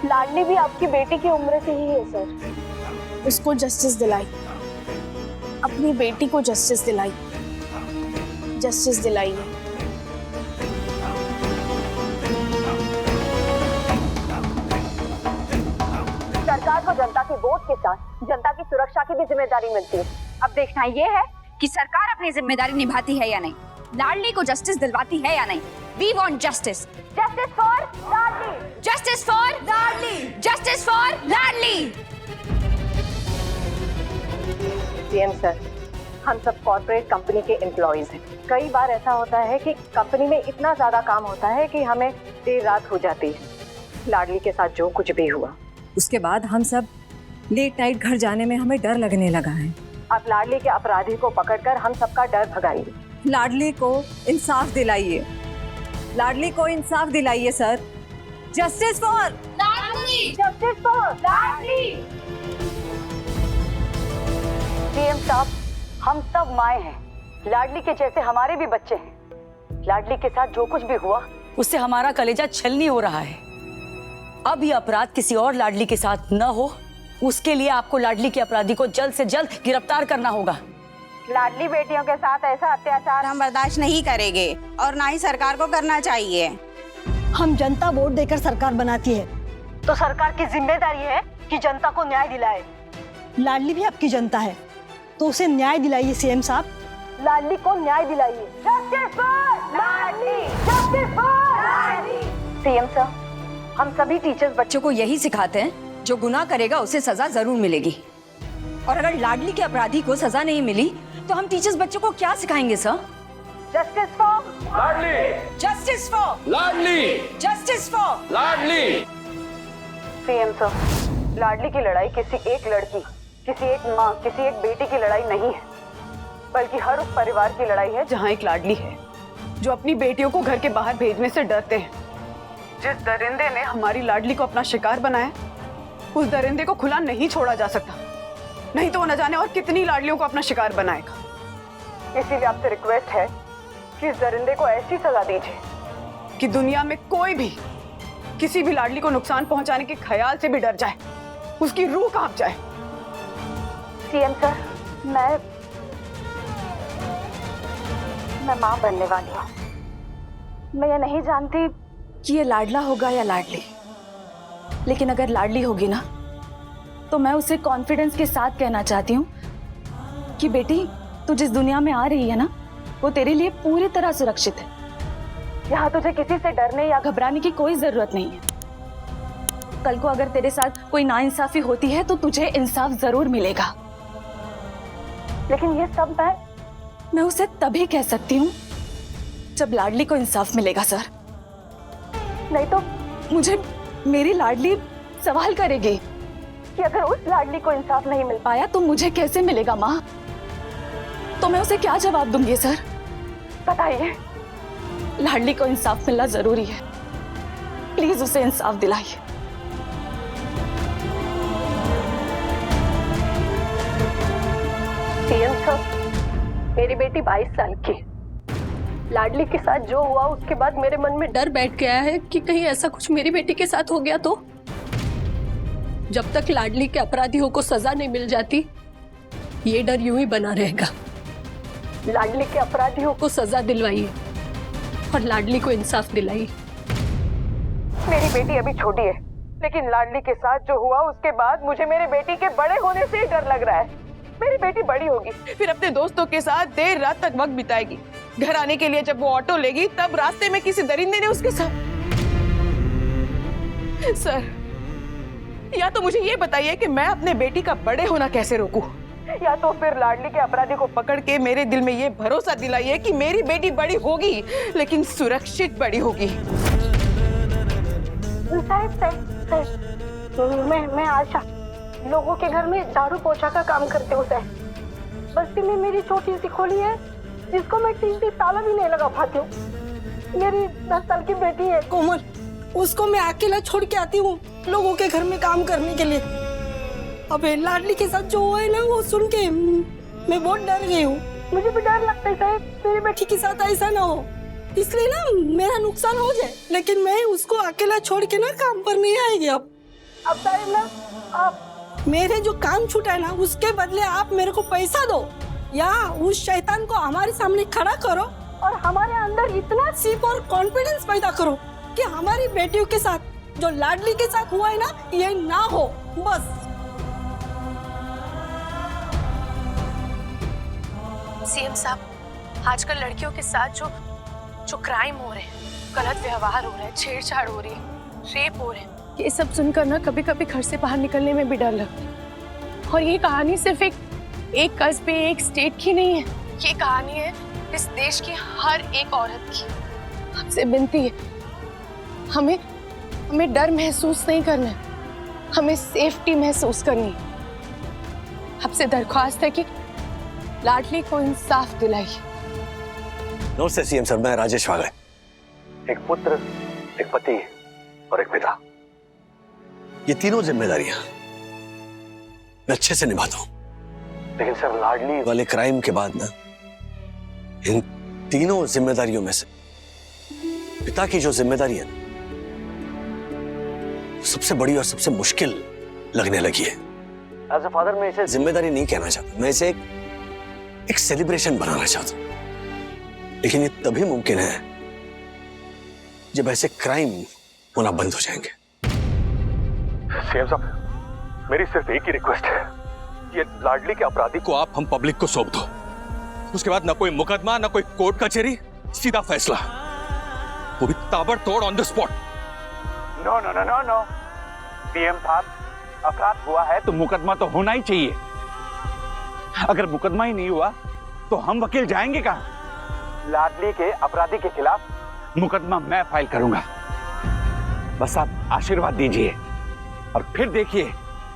लाडली भी आपकी बेटी की उम्र से ही है सर। उसको जस्टिस दिलाई, अपनी बेटी को जस्टिस दिलाई, जस्टिस दिलाइए। सरकार को जनता के वोट के साथ जनता की सुरक्षा की भी जिम्मेदारी मिलती है। अब देखना ये है कि सरकार अपनी जिम्मेदारी निभाती है या नहीं, लाडली को जस्टिस दिलवाती है या नहीं। We want justice, justice for Ladli, justice for Ladli, justice for Ladli. CM sir, हम सब कॉर्पोरेट कंपनी के एम्प्लॉइज हैं। कई बार ऐसा होता है कि कंपनी में इतना ज्यादा काम होता है कि हमें देर रात हो जाती है। लाडली के साथ जो कुछ भी हुआ, उसके बाद हम सब लेट नाइट घर जाने में हमें डर लगने लगा है। आप लाडली के अपराधी को पकड़कर हम सबका डर भगाइए। लाडली को इंसाफ दिलाइए, लाडली को इंसाफ दिलाइए sir. Justice for Ladli, justice for Ladli. CM साहब, हम सब माए हैं, लाडली के जैसे हमारे भी बच्चे हैं। लाडली के साथ जो कुछ भी हुआ उससे हमारा कलेजा छलनी हो रहा है। अब ये अपराध किसी और लाडली के साथ न हो, उसके लिए आपको लाडली के अपराधी को जल्द से जल्द गिरफ्तार करना होगा। लाडली बेटियों के साथ ऐसा अत्याचार हम बर्दाश्त नहीं करेंगे और ना ही सरकार को करना चाहिए। हम जनता वोट देकर सरकार बनाती है, तो सरकार की जिम्मेदारी है कि जनता को न्याय दिलाए। लाडली भी आपकी जनता है, तो उसे न्याय दिलाइए सीएम साहब। लाडली को न्याय दिलाइए। Justice for Ladli, justice for Ladli. CM साहब, हम सभी टीचर्स बच्चों को यही सिखाते हैं, जो गुनाह करेगा उसे सजा जरूर मिलेगी। और अगर लाडली के अपराधी को सजा नहीं मिली तो हम टीचर्स बच्चों को क्या सिखाएंगे sir? Justice for Ladli, justice for Ladli, justice for Ladli. CM sir, Ladli की लड़ाई किसी एक लड़की, किसी एक माँ, किसी एक बेटी की लड़ाई नहीं है, बल्कि हर उस परिवार की लड़ाई है जहाँ एक लाडली है जो अपनी बेटियों को घर के बाहर भेजने से डरते हैं। जिस दरिंदे ने हमारी लाडली को अपना शिकार बनाया, उस दरिंदे को खुला नहीं छोड़ा जा सकता, नहीं तो वो न जाने और कितनी लाडलियों को अपना शिकार बनाएगा। इसीलिए आपसे रिक्वेस्ट है कि इस दरिंदे को ऐसी सजा दीजिए कि दुनिया में कोई भी किसी भी लाडली को नुकसान पहुंचाने के ख्याल से भी डर जाए, उसकी रूह कांप जाए। सीएम सर, मैं मां बनने वाली हूँ। मैं ये नहीं जानती कि ये लाडला होगा या लाडली, लेकिन अगर लाडली होगी ना, तो मैं उसे कॉन्फिडेंस के साथ कहना चाहती हूँ कि बेटी, तू जिस दुनिया में आ रही है ना, वो तेरे लिए पूरी तरह सुरक्षित है। यहाँ तुझे किसी से डरने या घबराने की कोई जरूरत नहीं है। कल को अगर तेरे साथ कोई नाइंसाफी होती है तो तुझे इंसाफ जरूर मिलेगा। लेकिन ये सब मैं उसे तभी कह सकती हूँ जब लाडली को इंसाफ मिलेगा सर। नहीं तो मुझे मेरी लाडली सवाल करेगी कि अगर उस लाडली को इंसाफ नहीं मिल पाया तो मुझे कैसे मिलेगा माँ? तो मैं उसे क्या जवाब दूंगी सर? बताइए। लाडली को इंसाफ मिलना जरूरी है, प्लीज उसे इंसाफ दिलाइए। सीएम साहब, मेरी बेटी 22 साल की, लाडली के साथ जो हुआ उसके बाद मेरे मन में डर बैठ गया है कि कहीं ऐसा कुछ मेरी बेटी के साथ हो गया तो। जब तक लाडली के अपराधियों को सजा नहीं मिल जाती, ये डर यूं ही बना रहेगा। लाडली के अपराधियों को सजा दिलवाइए और लाडली को इंसाफ दिलाइए। मेरी बेटी अभी छोटी है, लेकिन लाडली के साथ जो हुआ उसके बाद मुझे मेरे बेटी के बड़े होने से ही डर लग रहा है। मेरी बेटी बड़ी होगी, फिर अपने दोस्तों के साथ देर रात तक वक्त बिताएगी। घर आने के लिए जब वो ऑटो लेगी, तब रास्ते में किसी दरिंदे ने उसके साथ। सर, या तो मुझे ये बताइए कि मैं अपने बेटी का बड़े होना कैसे रोकूं, या तो फिर लाडली के अपराधी को पकड़ के मेरे दिल में ये भरोसा दिलाइए कि मेरी बेटी बड़ी होगी, लेकिन सुरक्षित बड़ी होगी। मैं आशा, लोगों के घर में झाड़ू पोछा का काम करते हूँ सर। बस्ती में मेरी छोटी सी खोली है जिसको मैं ठीक से ताला भी नहीं लगा पाती हूँ। मेरी 10 साल की बेटी है कोमल, उसको मैं अकेला छोड़ के आती हूँ लोगों के घर में काम करने के लिए। अबे लाडली के साथ जो हुआ है ना, वो सुन के मैं बहुत डर गई हूँ। मुझे भी डर लगता है साहब, मेरी बेटी के साथ ऐसा ना हो, इसलिए ना मेरा नुकसान हो जाए, लेकिन मैं उसको अकेला छोड़ के ना काम पर नहीं आएगी। अब साहब ना, आप मेरे जो काम छूटा है ना, उसके बदले आप मेरे को पैसा दो या उस शैतान को हमारे सामने खड़ा करो और हमारे अंदर इतना सीप और कॉन्फिडेंस पैदा करो कि हमारी बेटियों के साथ जो लाडली के साथ हुआ है ना, ये ना हो। बस सीएम साहब, आजकल लड़कियों के साथ जो क्राइम हो रहे हैं, गलत व्यवहार हो रहा है, छेड़छाड़ हो रही है, रेप हो रहे हैं, ये सब सुनकर ना कभी कभी घर से बाहर निकलने में भी डर लगता है। और ये कहानी सिर्फ एक कस्बे, एक स्टेट की नहीं है, ये कहानी है इस देश की हर एक औरत की। आपसे विनती है, हमें डर महसूस नहीं करना है, हमें सेफ्टी महसूस करनी है। आपसे दरख्वास्त है कि लाडली को इंसाफ दिलाइए। नमस्ते सीएम सर, मैं राजेश वागले। एक पुत्र, एक पति और एक पिता, ये तीनों जिम्मेदारियां मैं अच्छे से निभाता हूं। लेकिन सर, लाडली वाले क्राइम के बाद ना इन तीनों जिम्मेदारियों में से पिता की जो जिम्मेदारी है सबसे बड़ी और सबसे मुश्किल लगने लगी है। एज अ फादर मैं इसे जिम्मेदारी नहीं कहना चाहता, मैं इसे एक सेलिब्रेशन बनाना चाहता हूं। लेकिन ये तभी मुमकिन है जब ऐसे क्राइम होना बंद हो जाएंगे। सीएम साहब, मेरी सिर्फ एक ही रिक्वेस्ट है, ये लाडली के अपराधी को आप हम पब्लिक को सौंप दो। उसके बाद ना कोई मुकदमा, ना कोई कोर्ट कचहरी, सीधा फैसला, वो भी ताबड़तोड़ on the spot. No no no no no CM साहब, अपराध हुआ है तो मुकदमा तो होना ही चाहिए। अगर मुकदमा ही नहीं हुआ तो हम वकील जाएंगे कहां? लाडली के अपराधी के खिलाफ मुकदमा मैं फाइल करूंगा। बस आप आशीर्वाद दीजिए और फिर देखिए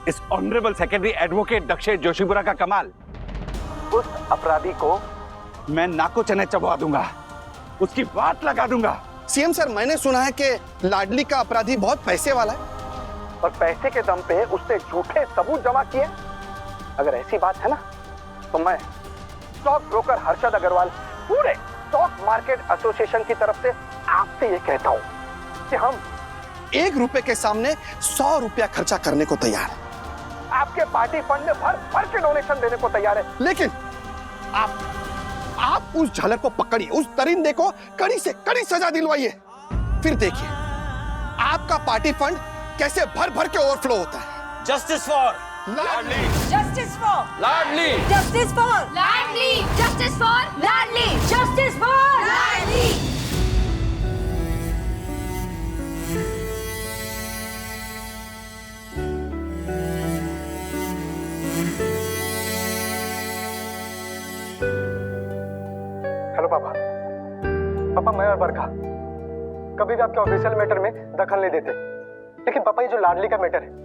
इस honourable secretary advocate Dakshesh Joshipura का कमाल। उस अपराधी को मैं नाको चने चबवा दूंगा, उसकी बात लगा दूंगा। सीएम सर, मैंने सुना है कि लाडली का अपराधी बहुत पैसे वाला है और पैसे के दम पे उसने झूठे सबूत जमा किए। अगर ऐसी बात है ना तो मैं स्टॉक ब्रोकर हर्षद अग्रवाल पूरे स्टॉक मार्केट एसोसिएशन की तरफ से आपसे ये कहता हूं कि हम ₹1 के सामने 100 रुपया खर्चा करने को तैयार है। आपके पार्टी फंड में भर भर के डोनेशन देने को तैयार है। लेकिन आप उस झलक को पकड़िए, उस दरिंदे को कड़ी से कड़ी सजा दिलवाइए, फिर देखिए आपका पार्टी फंड कैसे भर भर के ओवरफ्लो होता है। Justice for Ladli, justice for Ladli, justice for Ladli, justice for Ladli, justice for Ladli. Hello पापा। पापा, मैं और बरखा कभी भी आपके ऑफिशियल मैटर में दखल नहीं देते, लेकिन पापा ये जो लाडली का मैटर है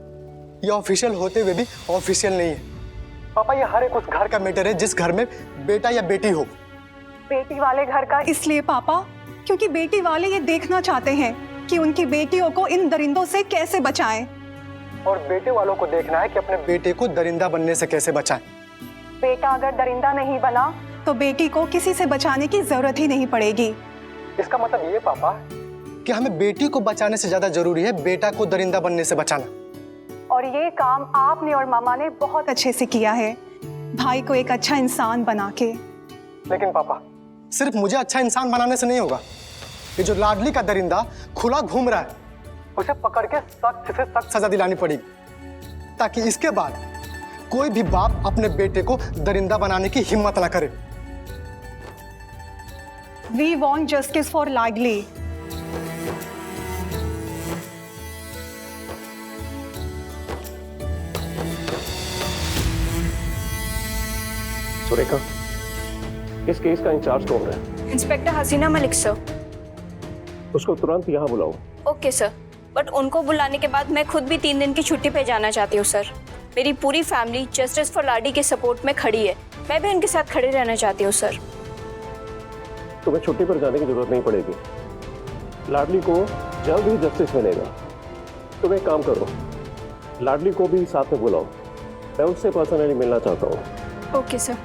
ये ऑफिशियल होते हुए भी ऑफिशियल नहीं है। पापा, ये हर एक उस घर का मैटर है जिस घर में बेटा या बेटी हो। बेटी वाले घर का इसलिए पापा क्योंकि बेटी वाले ये देखना चाहते हैं कि उनकी बेटियों को इन दरिंदों से कैसे बचाएं। और बेटे वालों को देखना है कि अपने बेटे को दरिंदा बनने से कैसे बचाएं। बेटा अगर दरिंदा नहीं बना तो बेटी को किसी से बचाने की जरूरत ही नहीं पड़ेगी। इसका मतलब ये पापा कि हमें बेटी को बचाने से ज्यादा जरूरी है बेटा को दरिंदा बनने से बचाना। और ये काम आपने और मामा ने बहुत अच्छे से किया है, भाई को एक अच्छा इंसान बना के। लेकिन पापा, सिर्फ मुझे अच्छा इंसान बनाने से नहीं होगा। ये जो लाडली का दरिंदा खुला घूम रहा है उसे पकड़ के सख्त से सख्त सजा दिलानी पड़ेगी, ताकि इसके बाद कोई भी बाप अपने बेटे को दरिंदा बनाने की हिम्मत ना करे। We want justice for Ladli. Surekha, इस केस का इंचार्ज कौन है? इंस्पेक्टर हसीना मलिक सर। उसको तुरंत यहाँ बुलाओ। ओके सर, बट उनको बुलाने के बाद मैं खुद भी 3 दिन की छुट्टी पे जाना चाहती हूँ सर। मेरी पूरी फैमिली जस्टिस फॉर लाडली के सपोर्ट में खड़ी है, मैं भी उनके साथ खड़ी रहना चाहती हूँ सर। तुम्हें छुट्टी पर जाने की जरूरत नहीं पड़ेगी, लाडली को जल्द ही जस्टिस मिलेगा। तुम एक काम करो, लाडली को भी साथ में बुलाओ, मैं उससे पर्सनली मिलना चाहता हूँ। Okay sir.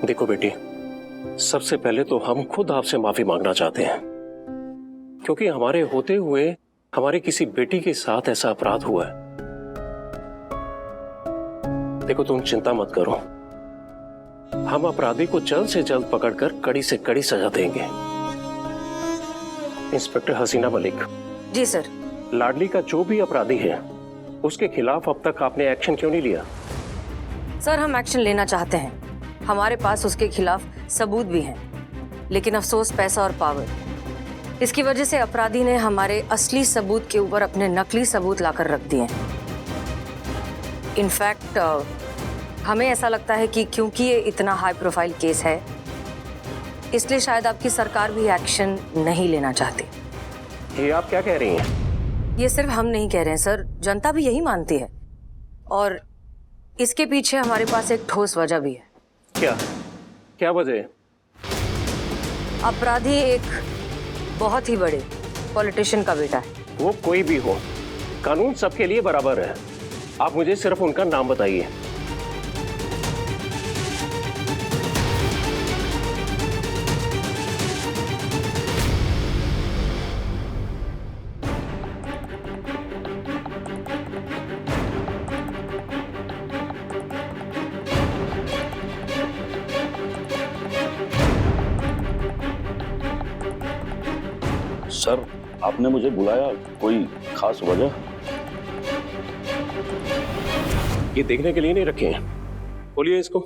देखो बेटी, सबसे पहले तो हम खुद आपसे माफी मांगना चाहते हैं, क्योंकि हमारे होते हुए हमारे किसी बेटी के साथ ऐसा अपराध हुआ है। देखो, तुम चिंता मत करो, हम अपराधी को जल्द से जल्द पकड़कर कड़ी से कड़ी सजा देंगे। इंस्पेक्टर हसीना मलिक। जी सर। लाडली का जो भी अपराधी है उसके खिलाफ अब तक आपने एक्शन क्यों नहीं लिया? सर, हम एक्शन लेना चाहते हैं, हमारे पास उसके खिलाफ सबूत भी हैं, लेकिन अफसोस पैसा और पावर, इसकी वजह से अपराधी ने हमारे असली सबूत के ऊपर अपने नकली सबूत लाकर रख दिए। इनफैक्ट हमें ऐसा लगता है कि क्योंकि ये इतना हाई प्रोफाइल केस है, इसलिए शायद आपकी सरकार भी एक्शन नहीं लेना चाहती। ये आप क्या कह रही हैं? ये सिर्फ हम नहीं कह रहे हैं सर, जनता भी यही मानती है, और इसके पीछे हमारे पास एक ठोस वजह भी है। क्या वजह है? अपराधी एक बहुत ही बड़े पॉलिटिशियन का बेटा है। वो कोई भी हो, कानून सबके लिए बराबर है। आप मुझे सिर्फ उनका नाम बताइए। सर, आपने मुझे बुलाया, कोई खास वजह? ये देखने के लिए नहीं रखे हैं। बोलिए इसको।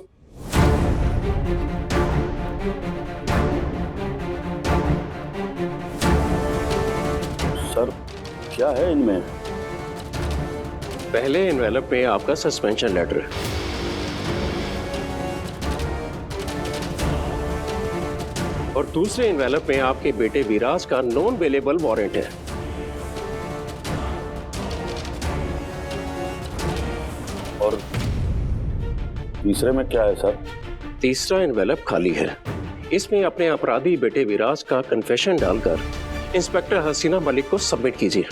सर, क्या है इनमें? पहले एनवेलप में आपका सस्पेंशन लेटर है, और दूसरे एनवेलप में आपके बेटे विराज का नॉन अवेलेबल वारंट है। और तीसरे में क्या है सर? तीसरा एनवेलप खाली है। इसमें अपने अपराधी बेटे विराज का कन्फेशन डालकर इंस्पेक्टर हसीना मलिक को सबमिट कीजिए।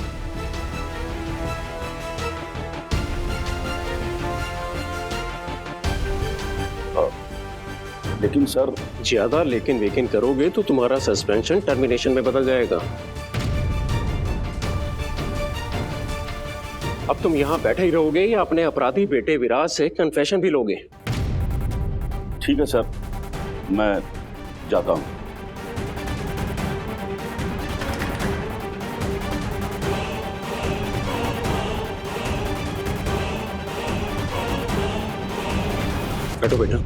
लेकिन सर, ज्यादा लेकिन वेकिन करोगे तो तुम्हारा सस्पेंशन टर्मिनेशन में बदल जाएगा। अब तुम यहां बैठे ही रहोगे या अपने अपराधी बेटे विराज से कन्फेशन भी लोगे? ठीक है सर, मैं जाता हूं। बैठो बेटा।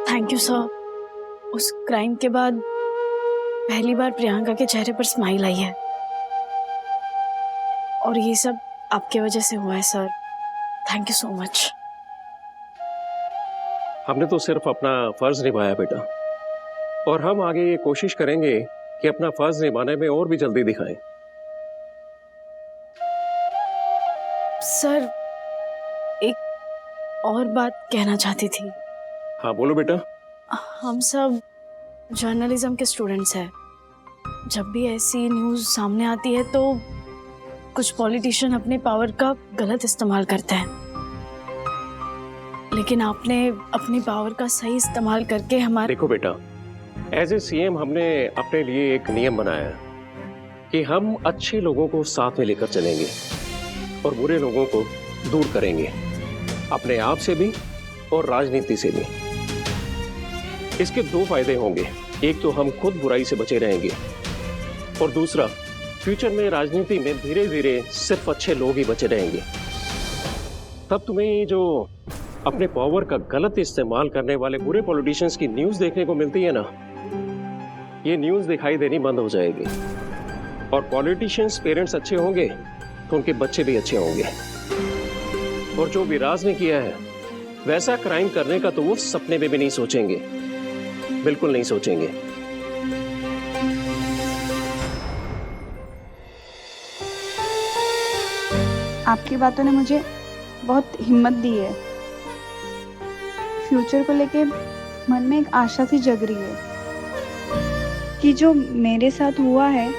Thank you sir. उस क्राइम के बाद पहली बार प्रियंका के चेहरे पर स्माइल आई है, और ये सब आपके वजह से हुआ है sir. Thank you so much. हमने तो सिर्फ अपना फर्ज निभाया बेटा, और हम आगे ये कोशिश करेंगे कि अपना फर्ज निभाने में और भी जल्दी दिखाएं। सर, एक और बात कहना चाहती थी। हाँ बोलो बेटा। हम सब जर्नलिज्म के स्टूडेंट्स हैं। जब भी ऐसी न्यूज़ सामने आती है तो कुछ पॉलिटिशियन अपने पावर का गलत इस्तेमाल करते हैं, लेकिन आपने अपनी पावर का सही इस्तेमाल करके हमारे। देखो बेटा, एज ए सीएम हमने अपने लिए एक नियम बनाया है कि हम अच्छे लोगों को साथ में लेकर चलेंगे और बुरे लोगों को दूर करेंगे, अपने आप से भी और राजनीति से भी। इसके दो फायदे होंगे, एक तो हम खुद बुराई से बचे रहेंगे, और दूसरा फ्यूचर में राजनीति में धीरे धीरे सिर्फ अच्छे लोग ही बचे रहेंगे। तब तुम्हें ये जो अपने पावर का गलत इस्तेमाल करने वाले बुरे पॉलिटिशियंस की न्यूज़ देखने को मिलती है ना, ये न्यूज़ दिखाई देनी बंद हो जाएगी। और पॉलिटिशियंस पेरेंट्स अच्छे होंगे तो उनके बच्चे भी अच्छे होंगे। और जो विराज ने किया है वैसा क्राइम करने का तो वो सपने में भी नहीं सोचेंगे, बिल्कुल नहीं सोचेंगे। आपकी बातों ने मुझे बहुत हिम्मत दी है। फ्यूचर को लेके मन में एक आशा सी जग रही है कि जो मेरे साथ हुआ है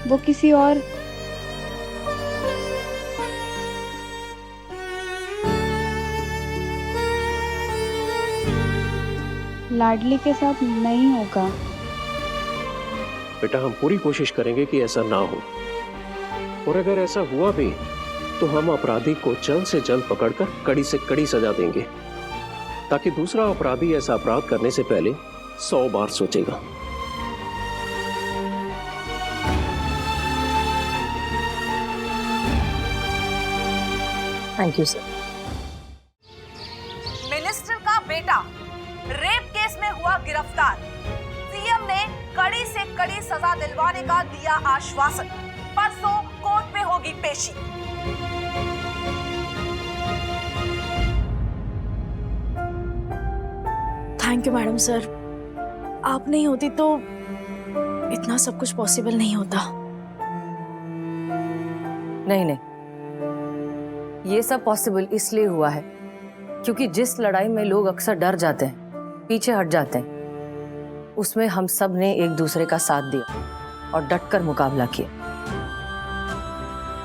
वो किसी और लाडली के साथ नहीं होगा। बेटा, हम पूरी कोशिश करेंगे कि ऐसा ना हो, और अगर ऐसा हुआ भी तो हम अपराधी को जल्द से जल्द पकड़कर कड़ी से कड़ी सजा देंगे, ताकि दूसरा अपराधी ऐसा अपराध करने से पहले 100 बार सोचेगा। Thank you sir. मिनिस्टर का बेटा रेप केस में हुआ गिरफ्तार। सीएम ने कड़ी से कड़ी सजा दिलवाने का दिया आश्वासन। परसों कोर्ट में होगी पेशी। थैंक यू मैडम सर, आप नहीं होती तो इतना सब कुछ पॉसिबल नहीं होता। नहीं नहीं, ये सब पॉसिबल इसलिए हुआ है क्योंकि जिस लड़ाई में लोग अक्सर डर जाते हैं, पीछे हट जाते हैं, उसमें हम सब ने एक दूसरे का साथ दिया और डटकर मुकाबला किया।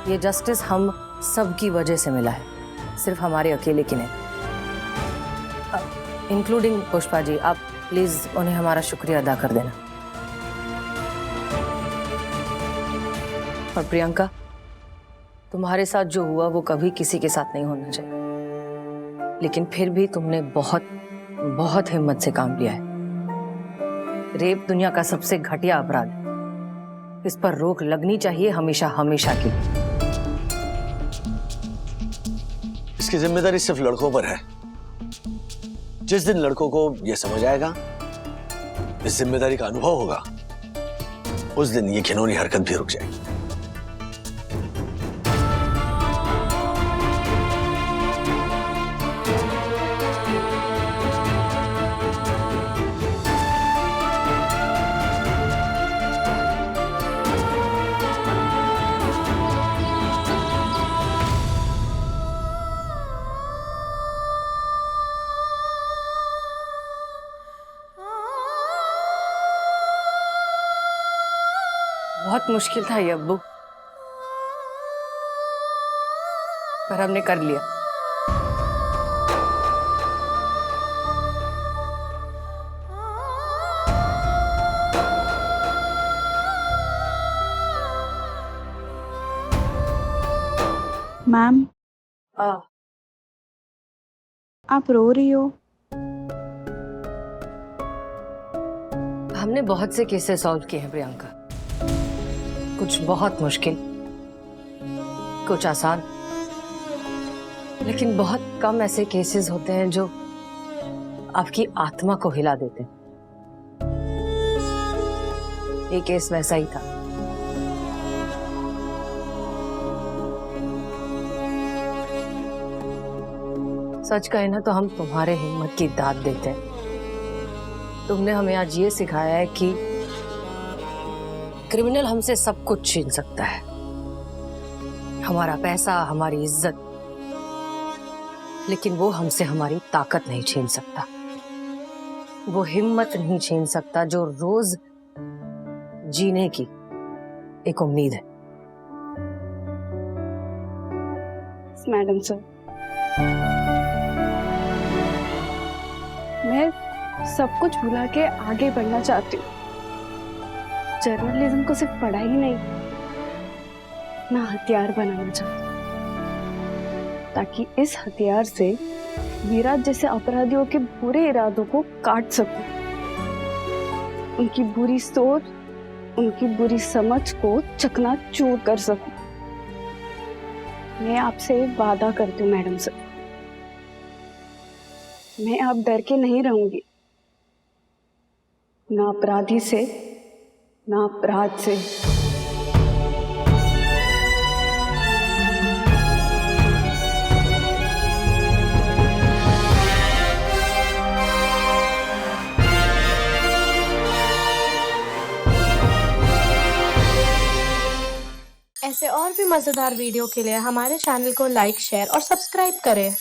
ये जस्टिस हम सब की वजह से मिला है, सिर्फ हमारे अकेले की नहीं। इंक्लूडिंग पुष्पा जी, आप प्लीज उन्हें हमारा शुक्रिया अदा कर देना। और प्रियंका, तुम्हारे साथ जो हुआ वो कभी किसी के साथ नहीं होना चाहिए, लेकिन फिर भी तुमने बहुत बहुत हिम्मत से काम लिया है। रेप दुनिया का सबसे घटिया अपराध है, इस पर रोक लगनी चाहिए हमेशा हमेशा की। इसकी जिम्मेदारी सिर्फ लड़कों पर है। जिस दिन लड़कों को यह समझ आएगा, इस जिम्मेदारी का अनुभव होगा, उस दिन ये घिनौनी हरकत भी रुक जाएगी। बहुत मुश्किल था ये अब्बू, पर हमने कर लिया। मैम, आप रो रही हो? हमने बहुत से केसेस सॉल्व किए हैं प्रियंका, कुछ बहुत मुश्किल, कुछ आसान, लेकिन बहुत कम ऐसे केसेस होते हैं जो आपकी आत्मा को हिला देते हैं। ये केस वैसा ही था। सच कहे ना तो हम तुम्हारे हिम्मत की दाद देते हैं। तुमने हमें आज ये सिखाया है कि क्रिमिनल हमसे सब कुछ छीन सकता है, हमारा पैसा, हमारी इज्जत, लेकिन वो हमसे हमारी ताकत नहीं छीन सकता, वो हिम्मत नहीं छीन सकता जो रोज जीने की एक उम्मीद है। मैडम सर, मैं सब कुछ भुला के आगे बढ़ना चाहती हूँ। जर्नलिज्म को सिर्फ पढ़ाई नहीं, मैं हथियार बनाना चाहती हूँ, ताकि इस हथियार से विराट जैसे अपराधियों के बुरे इरादों को काट सकूं, उनकी बुरी सोच, उनकी बुरी समझ को चकनाचूर कर सकूं। मैं आपसे एक वादा करती हूँ मैडम सर, मैं अब डर के नहीं रहूंगी, ना अपराधी से, ना अपराध से। ऐसे और भी मजेदार वीडियो के लिए हमारे चैनल को लाइक, शेयर और सब्सक्राइब करें।